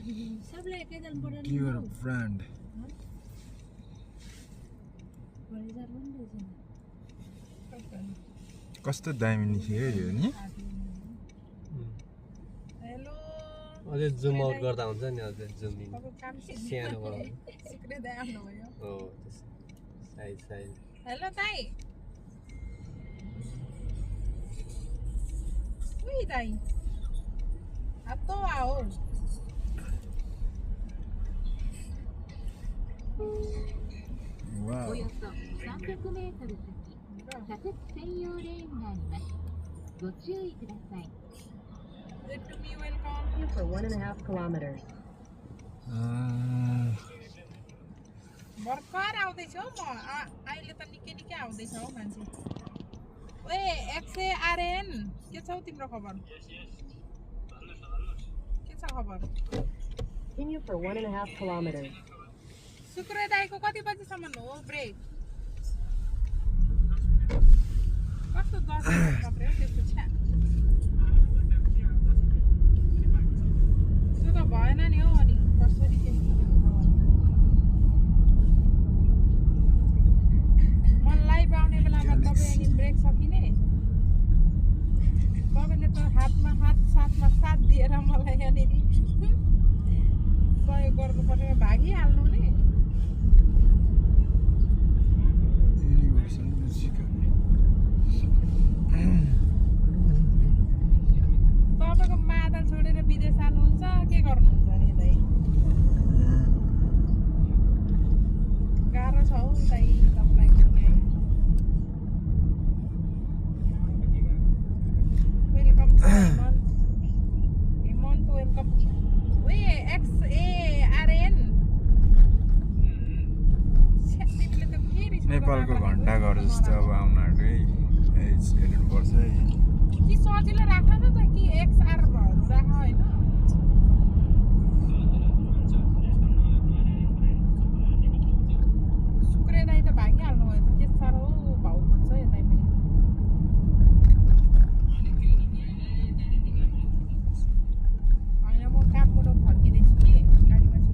Dear friend. कस्तो दामी निस्क्यो यो नि हेलो अझै जुम आउट गर्दा हुन्छ नि अझै जुम इन सानो बनाउनु सिक्रे दाइ आउनु भयो हो साइज साइज हेलो दाइ उही दाइ आतो आओ wow およそ300メートル先、左折専用レーンがあります。ご注意ください。 Good to be welcome for 1.5 kilometers. भर्खर आउँदैछ हौ म अहिले त निकै निकै आउँदैछ हौ मान्छे ओए एक्से आरएन के छौ तिम्रो खबर के छ खबर Continue for 1.5 kilometers. शुक्र दाइको कति बजीसम्म हो ब्रेक कस्तो 10 मिनेट मात्रै हो त्यसको छ्या त्यो त भएन नि हौ अनि कसरी त्यस्तो म लाइभ आउने बेलामा तपाईँ अनि ब्रेक सकिने तपाईँले त हातमा हात साथमा साथ दिएर मलाई यहाँनिर सहयोग गर्नुपर्ने भागिहाल्नु नि Universal Musical. तपाईँको मादल छोडेर विदेश जानुहुन्छ के गर्नुहुन्छ नि दाइ गाह्रो छ हौ दाइ तपाईँलाई वेलकम हेमन्त वेलकम ओए XARN तिमीले त फेरि नेपालको घण्टा घर जस्तो अब आउन आँट्यो है हेर्नुपर्छ है कि सजिलो राख्न त